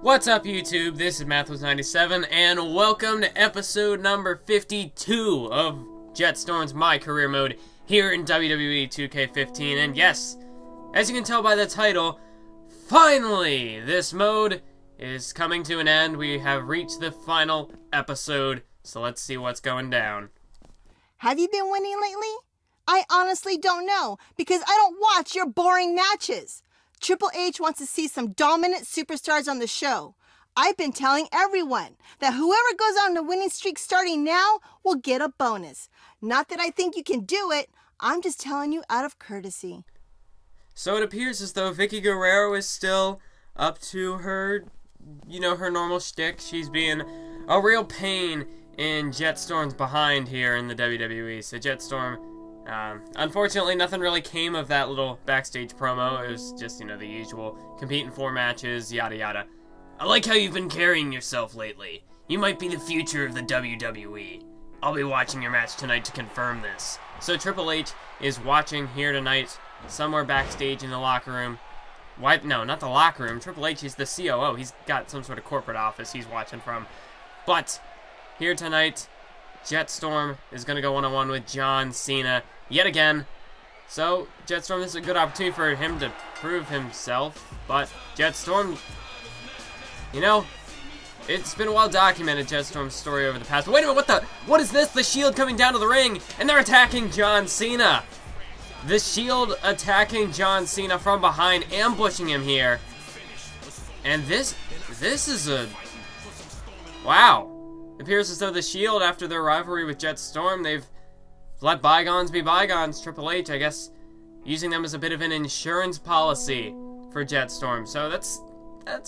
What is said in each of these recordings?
What's up, YouTube? This is Mathos97, and welcome to episode number 52 of Jett Storm's My Career Mode here in WWE 2K15. And yes, as you can tell by the title, finally, this mode is coming to an end. We have reached the final episode, so let's see what's going down. Have you been winning lately? I honestly don't know, because I don't watch your boring matches. Triple H wants to see some dominant superstars on the show. I've been telling everyone that whoever goes on a winning streak starting now will get a bonus. Not that I think you can do it, I'm just telling you out of courtesy. So it appears as though Vicky Guerrero is still up to her, her normal shtick. She's being a real pain in Jett Storm's behind here in the WWE. So Jett Storm, unfortunately, nothing really came of that little backstage promo. It was just, the usual, compete in 4 matches, yada yada. I like how you've been carrying yourself lately. You might be the future of the WWE. I'll be watching your match tonight to confirm this. So Triple H is watching here tonight, somewhere backstage in the locker room. Why? No, not the locker room. Triple H is the COO. He's got some sort of corporate office he's watching from. But here tonight, Jett Storm is going to go one-on-one with John Cena yet again. So, Jett Storm, this is a good opportunity for him to prove himself. But Jett Storm, it's been well documented, Jett Storm's story over the past. But wait a minute, what is this? The Shield coming down to the ring, and they're attacking John Cena. The Shield attacking John Cena from behind, ambushing him here. And this is a... wow. It appears as though the Shield, after their rivalry with Jett Storm, they've let bygones be bygones. Triple H, I guess, using them as a bit of an insurance policy for Jett Storm. So that's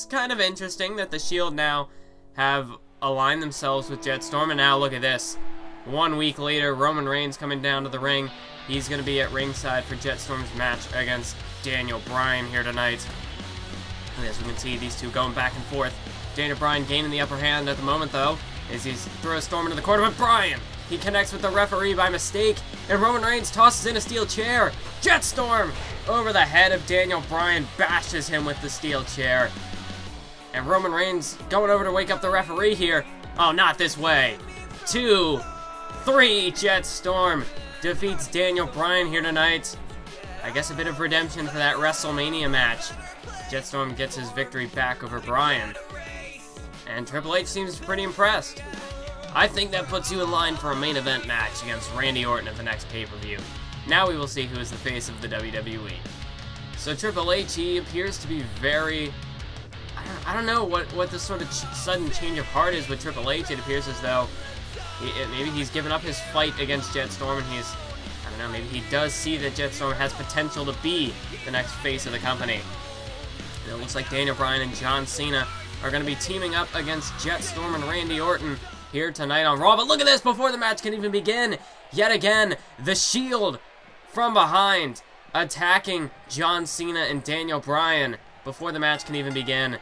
kind of interesting that the Shield now have aligned themselves with Jett Storm. And now look at this. 1 week later, Roman Reigns coming down to the ring. He's going to be at ringside for Jett Storm's match against Daniel Bryan here tonight. And as we can see, these two going back and forth. Daniel Bryan gaining the upper hand at the moment, though, as he throws Storm into the corner. But Bryan, he connects with the referee by mistake, and Roman Reigns tosses in a steel chair. Jett Storm over the head of Daniel Bryan, bashes him with the steel chair. And Roman Reigns going over to wake up the referee here. Oh, not this way. 2, 3, Jett Storm defeats Daniel Bryan here tonight. I guess a bit of redemption for that WrestleMania match. Jett Storm gets his victory back over Bryan. And Triple H seems pretty impressed. I think that puts you in line for a main event match against Randy Orton at the next pay-per-view. Now we will see who is the face of the WWE. So Triple H, he appears to be very... I don't know what the sort of sudden change of heart is with Triple H. It appears as though maybe he's given up his fight against Jett Storm, and I don't know, maybe he does see that Jett Storm has potential to be the next face of the company. And it looks like Daniel Bryan and John Cena are going to be teaming up against Jett Storm and Randy Orton here tonight on Raw. But look at this, before the match can even begin, yet again, the Shield from behind attacking John Cena and Daniel Bryan before the match can even begin.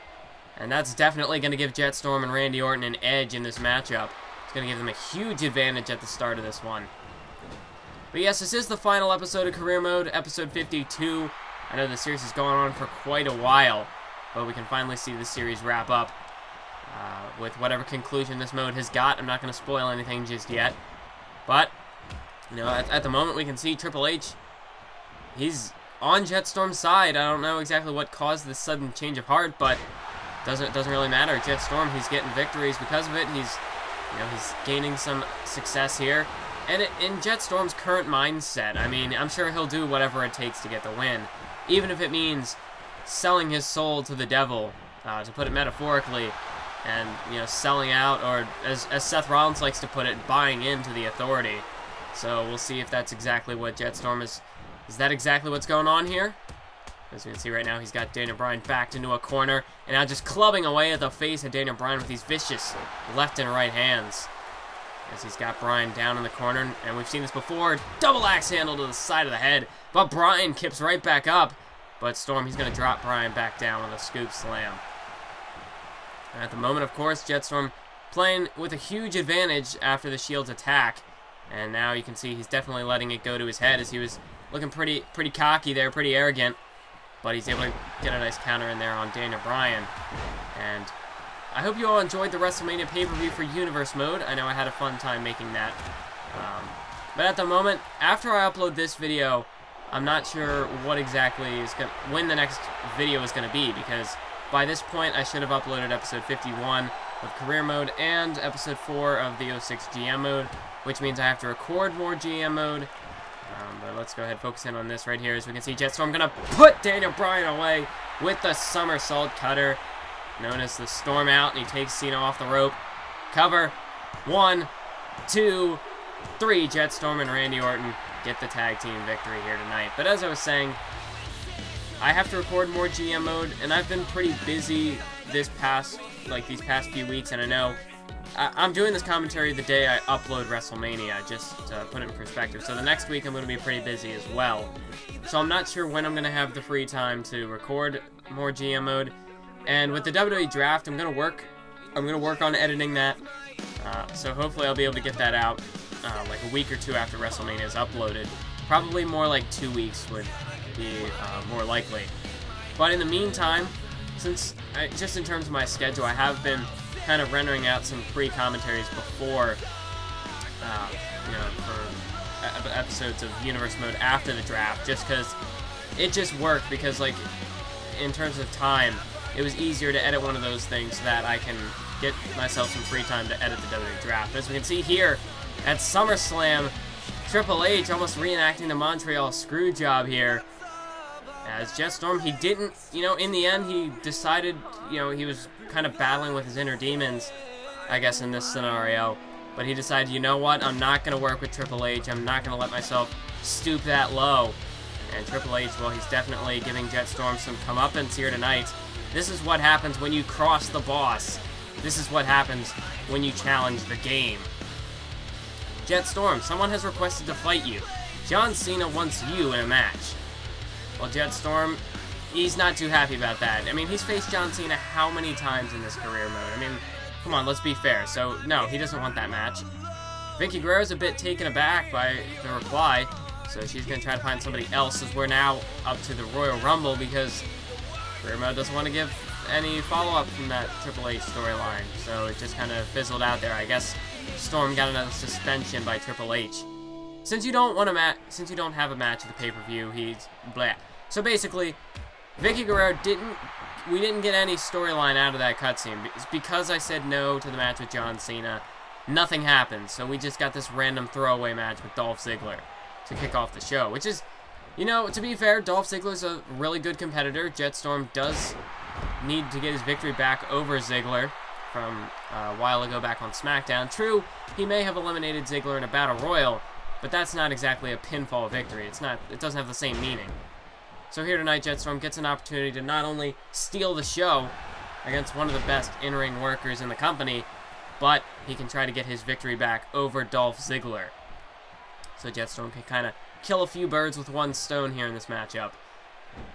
And that's definitely going to give Jett Storm and Randy Orton an edge in this matchup. It's going to give them a huge advantage at the start of this one. But yes, this is the final episode of Career Mode, episode 52. I know the series has gone on for quite a while, but we can finally see the series wrap up with whatever conclusion this mode has got. I'm not going to spoil anything just yet. But, at the moment we can see Triple H, he's on Jett Storm's side. I don't know exactly what caused this sudden change of heart, but doesn't really matter. Jett Storm, he's getting victories because of it. He's gaining some success here. And in Jett Storm's current mindset, I mean, I'm sure he'll do whatever it takes to get the win. Even if it means selling his soul to the devil, to put it metaphorically, and, selling out, or as Seth Rollins likes to put it, buying into the authority. So we'll see if that's exactly what Jett Storm is. Is that exactly what's going on here? As you can see right now, he's got Daniel Bryan backed into a corner, and now just clubbing away at the face of Daniel Bryan with these vicious left and right hands. As he's got Bryan down in the corner, and we've seen this before, double axe handle to the side of the head, but Bryan kips right back up. But Storm, he's going to drop Bryan back down with a scoop slam. And at the moment, of course, Jett Storm playing with a huge advantage after the Shield's attack. And now you can see he's definitely letting it go to his head, as he was looking pretty cocky there, pretty arrogant. but he's able to get a nice counter in there on Daniel Bryan. And I hope you all enjoyed the WrestleMania pay-per-view for Universe Mode. I know I had a fun time making that. But at the moment, after I upload this video, I'm not sure what exactly is when the next video is going to be, because by this point I should have uploaded episode 51 of Career Mode and episode 4 of the 06 GM Mode, which means I have to record more GM Mode. But let's go ahead and focus in on this right here. As we can see, Jett Storm going to put Daniel Bryan away with the somersault cutter, known as the Storm Out, and he takes Cena off the rope. Cover. 1, 2, 3. Jett Storm and Randy Orton get the tag team victory here tonight. But as I was saying, I have to record more GM Mode, and I've been pretty busy these past few weeks, and I know I'm doing this commentary the day I upload WrestleMania, just to put it in perspective. So the next week I'm going to be pretty busy as well. So I'm not sure when I'm going to have the free time to record more GM Mode. And with the WWE Draft, I'm going to work on editing that. So hopefully I'll be able to get that out like a week or two after WrestleMania is uploaded. Probably more like 2 weeks would be more likely. But in the meantime, since just in terms of my schedule, I have been kind of rendering out some pre-commentaries before, for episodes of Universe Mode after the draft, just because it just worked, because like in terms of time, it was easier to edit one of those things so that I can get myself some free time to edit the WWE Draft. As we can see here at SummerSlam, Triple H almost reenacting the Montreal Screwjob here. As Jett Storm, he didn't, in the end, he decided, he was kind of battling with his inner demons, I guess, in this scenario. But he decided, you know what, I'm not going to work with Triple H. I'm not going to let myself stoop that low. And Triple H, well, he's definitely giving Jett Storm some comeuppance here tonight. This is what happens when you cross the boss. This is what happens when you challenge the game. Jett Storm, someone has requested to fight you. John Cena wants you in a match. Well, Jett Storm, he's not too happy about that. I mean, he's faced John Cena how many times in this career mode? I mean, come on, let's be fair. So, no, he doesn't want that match. Vickie Guerrero's a bit taken aback by the reply, so she's going to try to find somebody else, as we're now up to the Royal Rumble, because career mode doesn't want to give any follow-up from that Triple H storyline, so it just kind of fizzled out there. I guess Storm got another suspension by Triple H. Since you don't have a match at the pay-per-view, he's blah. So basically, Vickie Guerrero we didn't get any storyline out of that cutscene. It's because I said no to the match with John Cena. Nothing happened, so we just got this random throwaway match with Dolph Ziggler to kick off the show, which is, to be fair, Dolph Ziggler's a really good competitor. Jett Storm does need to get his victory back over Ziggler from a while ago back on SmackDown. True, he may have eliminated Ziggler in a Battle Royal, but that's not exactly a pinfall victory. It doesn't have the same meaning. So here tonight, Jett Storm gets an opportunity to not only steal the show against one of the best in-ring workers in the company, but he can try to get his victory back over Dolph Ziggler. So Jett Storm can kind of kill a few birds with one stone here in this matchup,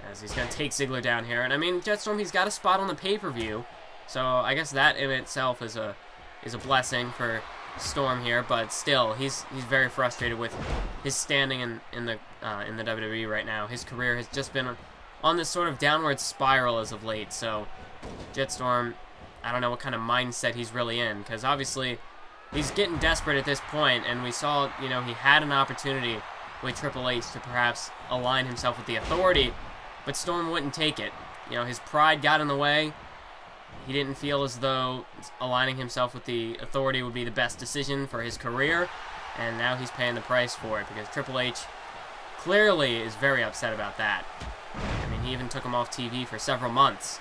as he's going to take Ziggler down here. And I mean, Jett Storm, he's got a spot on the pay-per-view, so I guess that in itself is a blessing for Storm here, but still, he's very frustrated with his standing in the WWE right now. His career has just been on this sort of downward spiral as of late, so Jett Storm, I don't know what kind of mindset he's really in, because obviously he's getting desperate at this point, and we saw, he had an opportunity with Triple H to perhaps align himself with the Authority, but Storm wouldn't take it. His pride got in the way. He didn't feel as though aligning himself with the Authority would be the best decision for his career, and now he's paying the price for it, because Triple H clearly is very upset about that. I mean, he even took him off TV for several months.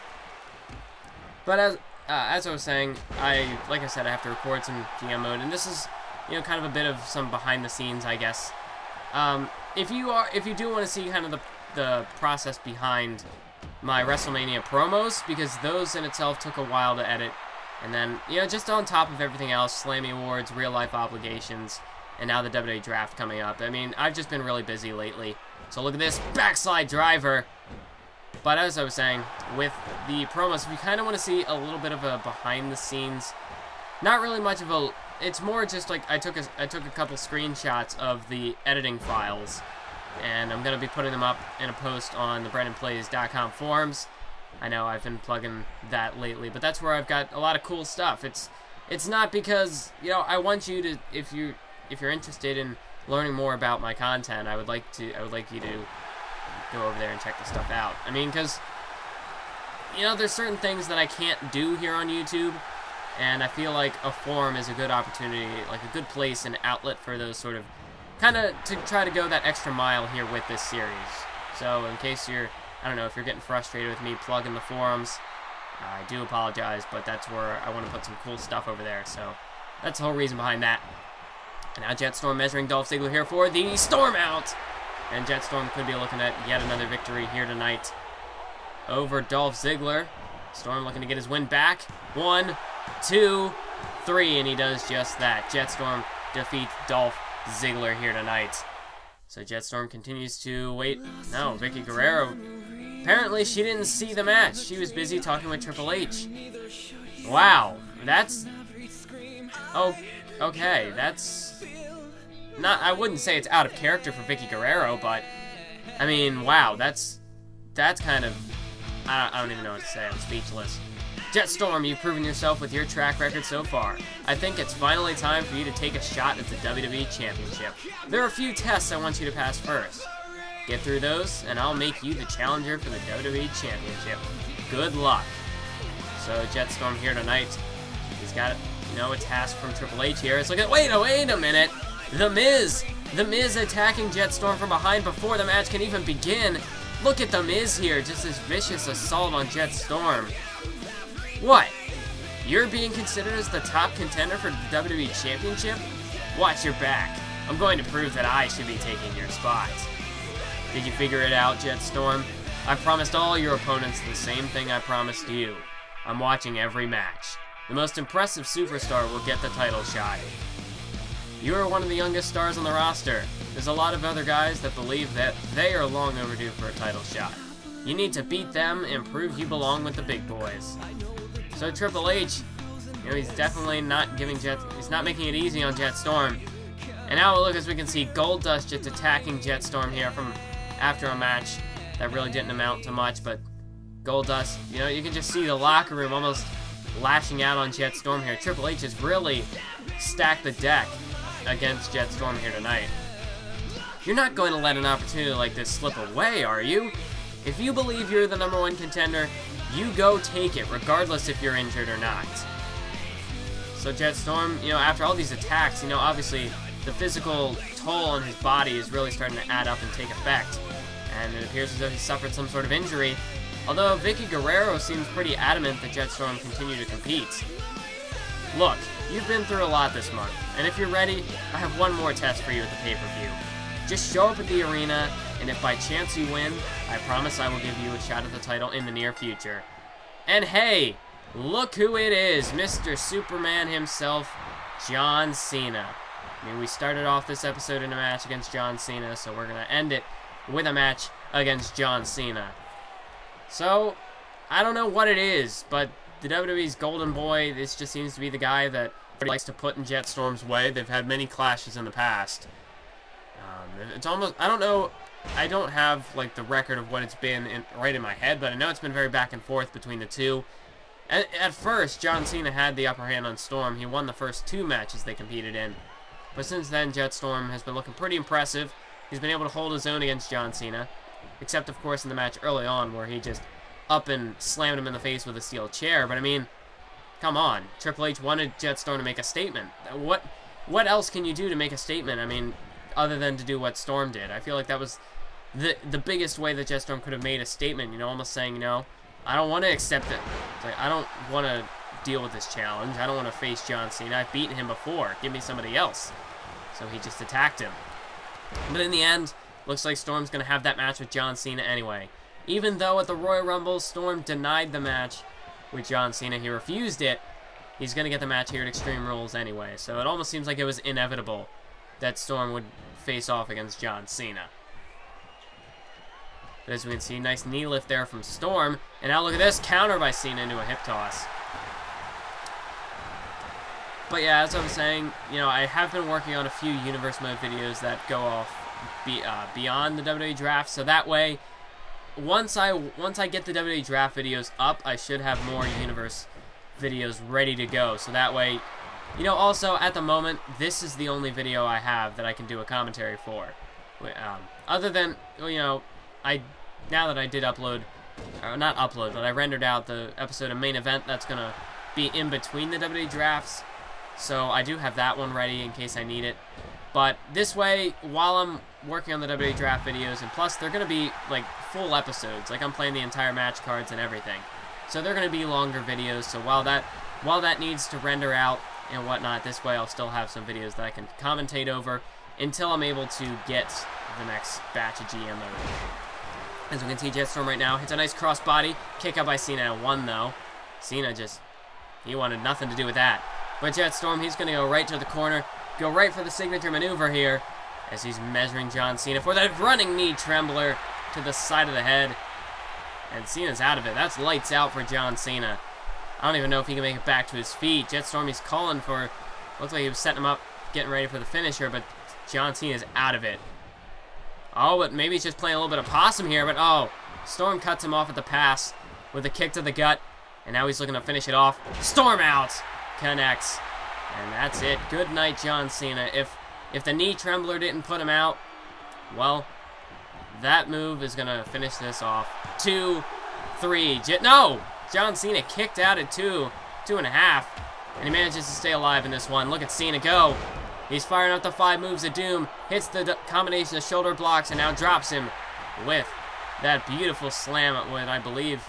But as I was saying, like I said, I have to record some GM mode, and this is, kind of a bit of some behind the scenes, I guess. If you do want to see kind of the process behind my WrestleMania promos, because those in itself took a while to edit, and then, just on top of everything else, Slammy Awards, real-life obligations, and now the WWE Draft coming up. I mean, I've just been really busy lately. So look at this backslide driver. But as I was saying, with the promos, if you kind of want to see a little bit of a behind-the-scenes, not really much of a, it's more just like I took a couple screenshots of the editing files and I'm going to be putting them up in a post on the BrandonPlays.com forums. I know I've been plugging that lately, but that's where I've got a lot of cool stuff. It's not because, you know, I want you to, if you're interested in learning more about my content, I would like you to go over there and check the stuff out. I mean, because, you know, there's certain things that I can't do here on YouTube, and I feel like a forum is a good opportunity, like a good place and outlet for those sort of, kind of to try to go that extra mile here with this series. So in case you're, I don't know, if you're getting frustrated with me plugging the forums, I do apologize, but that's where I want to put some cool stuff over there. So that's the whole reason behind that. And now Jett Storm measuring Dolph Ziggler here for the Storm out. And Jett Storm could be looking at yet another victory here tonight over Dolph Ziggler. Storm looking to get his win back. 1, 2, 3, and he does just that. Jett Storm defeats Dolph Ziggler here tonight. So Jett Storm continues to wait. No, Vicky Guerrero. Apparently she didn't see the match. She was busy talking with Triple H. Wow, that's... Oh, okay, that's... Not, I wouldn't say it's out of character for Vicky Guerrero, but... I mean, wow, that's kind of... I don't even know what to say. I'm speechless. Jett Storm, you've proven yourself with your track record so far. I think it's finally time for you to take a shot at the WWE Championship. There are a few tests I want you to pass first. Get through those, and I'll make you the challenger for the WWE Championship. Good luck. So Jett Storm here tonight. He's got, you know, a task from Triple H here. It's like, wait a minute. The Miz attacking Jett Storm from behind before the match can even begin. Look at The Miz here, just this vicious assault on Jett Storm. What? You're being considered as the top contender for the WWE Championship? Watch your back. I'm going to prove that I should be taking your spot. Did you figure it out, Jett Storm? I've promised all your opponents the same thing I promised you. I'm watching every match. The most impressive superstar will get the title shot. You are one of the youngest stars on the roster. There's a lot of other guys that believe that they are long overdue for a title shot. You need to beat them and prove you belong with the big boys. So Triple H, you know, he's definitely not giving he's not making it easy on Jett Storm. And now look, as we can see, Goldust just attacking Jett Storm here from after a match that really didn't amount to much, but Goldust, you know, you can just see the locker room almost lashing out on Jett Storm here. Triple H has really stacked the deck against Jett Storm here tonight. You're not going to let an opportunity like this slip away, are you? If you believe you're the #1 contender, you go take it, regardless if you're injured or not. So Jett Storm, you know, after all these attacks, you know, obviously the physical toll on his body is really starting to add up and take effect. And it appears as though he suffered some sort of injury. Although Vicky Guerrero seems pretty adamant that Jett Storm continue to compete. Look, you've been through a lot this month, and if you're ready, I have one more test for you at the pay-per-view. Just show up at the arena, and if by chance you win, I promise I will give you a shot at the title in the near future. And hey, look who it is, Mr. Superman himself, John Cena. I mean, we started off this episode in a match against John Cena, so we're going to end it with a match against John Cena. So, I don't know what it is, but the WWE's golden boy, this just seems to be the guy that likes to put in Jett Storm's way. They've had many clashes in the past. It's almost, I don't know, I don't have like the record of what it's been right in my head, but I know it's been very back and forth between the two. At first, John Cena had the upper hand on Storm. He won the first 2 matches they competed in. But since then, Jett Storm has been looking pretty impressive. He's been able to hold his own against John Cena. Except, of course, in the match early on where he just up and slammed him in the face with a steel chair. But, I mean, come on. Triple H wanted Jett Storm to make a statement. What else can you do to make a statement? I mean, other than to do what Storm did. I feel like that was the biggest way that Jett Storm could have made a statement, you know, almost saying, you know, I don't want to accept it. It's like, I don't want to deal with this challenge. I don't want to face John Cena. I've beaten him before. Give me somebody else. So he just attacked him. But in the end, looks like Storm's going to have that match with John Cena anyway. Even though at the Royal Rumble, Storm denied the match with John Cena. He refused it. He's going to get the match here at Extreme Rules anyway. So it almost seems like it was inevitable that Storm would face off against John Cena. But as we can see, nice knee lift there from Storm. And now look at this, counter by Cena into a hip toss. But yeah, as I was saying, you know, I have been working on a few Universe Mode videos that go off beyond the WWE draft, so that way, once I get the WWE draft videos up, I should have more Universe videos ready to go. So that way, you know, also at the moment, this is the only video I have that I can do a commentary for. Other than, you know, now that I did upload, or not upload, but I rendered out the episode of Main Event that's gonna be in between the WWE drafts. So I do have that one ready in case I need it. But this way, while I'm working on the WWE draft videos, and plus they're going to be like full episodes, like I'm playing the entire match cards and everything. So they're going to be longer videos, so while that needs to render out and whatnot, this way I'll still have some videos that I can commentate over until I'm able to get the next batch of GM mode. As we can see, Jett Storm right now hits a nice crossbody, kick out by Cena at 1 though. Cena he wanted nothing to do with that. But Jett Storm, he's going to go right to the corner, go right for the signature maneuver here, as he's measuring John Cena for that running knee trembler to the side of the head. And Cena's out of it. That's lights out for John Cena. I don't even know if he can make it back to his feet. Jett Storm, he's calling for, looks like he was setting him up, getting ready for the finisher, but John Cena's out of it. Oh, but maybe he's just playing a little bit of possum here, but oh, Storm cuts him off at the pass with a kick to the gut, and now he's looking to finish it off. Storm out! Connects. And that's it. Good night, John Cena. If the knee trembler didn't put him out, well, that move is going to finish this off. 2, 3. No! John Cena kicked out at 2, 2.5. And he manages to stay alive in this one. Look at Cena go. He's firing up the 5 moves of doom. Hits the combination of shoulder blocks and now drops him with that beautiful slam at what I believe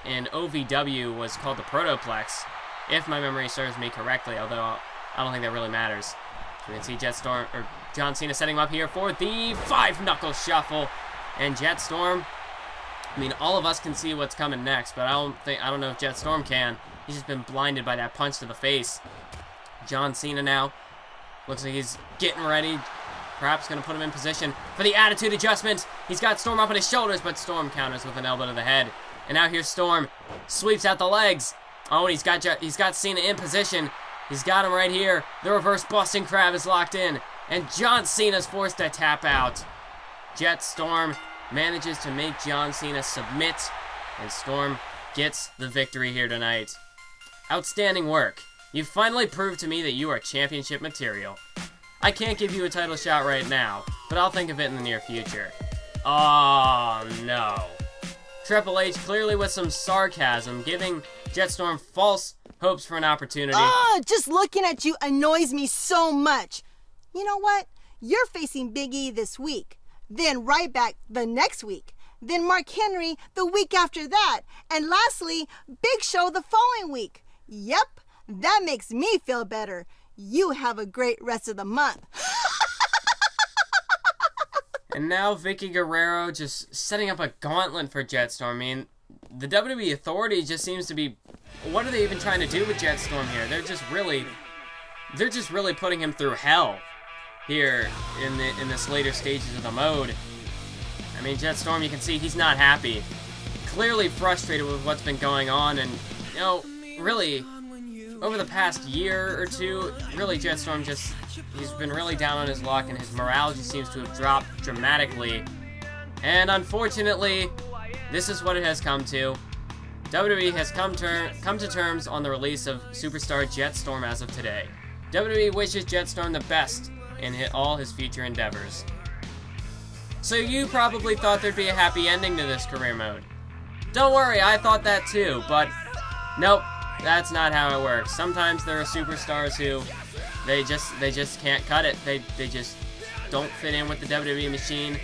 in OVW was called the Protoplex, if my memory serves me correctly, although I don't think that really matters. We can see Jett Storm, or John Cena setting him up here for the 5-knuckle shuffle. And Jett Storm, I mean, all of us can see what's coming next, but I don't know if Jett Storm can. He's just been blinded by that punch to the face. John Cena now looks like he's getting ready, perhaps going to put him in position for the attitude adjustment. He's got Storm up on his shoulders, but Storm counters with an elbow to the head. And now here's Storm, sweeps out the legs. Oh, and he's got Cena in position. He's got him right here. The reverse Boston Crab is locked in, and John Cena's forced to tap out. Jett Storm manages to make John Cena submit, and Storm gets the victory here tonight. Outstanding work. You've finally proved to me that you are championship material. I can't give you a title shot right now, but I'll think of it in the near future. Oh, no. Triple H clearly with some sarcasm, giving Jett Storm false hopes for an opportunity. Oh, just looking at you annoys me so much. You know what? You're facing Big E this week, then Ryback the next week, then Mark Henry the week after that, and lastly, Big Show the following week. Yep, that makes me feel better. You have a great rest of the month. And now Vicky Guerrero just setting up a gauntlet for Jett Storm. I mean, the WWE Authority just seems to be... What are they even trying to do with Jett Storm here? They're just really putting him through hell here in this later stages of the mode. I mean, Jett Storm, you can see he's not happy. Clearly frustrated with what's been going on, and, you know, really, over the past year or two, really Jett Storm he's been really down on his luck, and his morale just seems to have dropped dramatically. And unfortunately, this is what it has come to. WWE has come to terms on the release of superstar Jett Storm as of today. WWE wishes Jett Storm the best in all his future endeavors. So you probably thought there'd be a happy ending to this career mode. Don't worry, I thought that too, but nope, that's not how it works. Sometimes there are superstars who they just can't cut it. They just don't fit in with the WWE machine,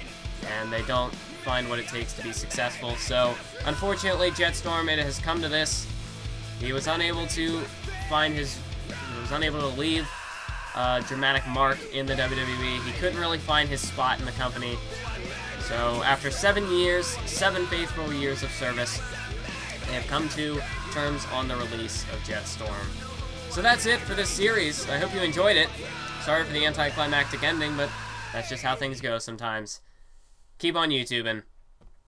and they don't find what it takes to be successful. So unfortunately, Jett Storm, it has come to this. He was unable to leave a dramatic mark in the WWE. He couldn't really find his spot in the company. So after 7 years, 7 faithful years of service, they have come to terms on the release of Jett Storm. So that's it for this series. I hope you enjoyed it. Sorry for the anticlimactic ending, but that's just how things go sometimes. Keep on YouTubing.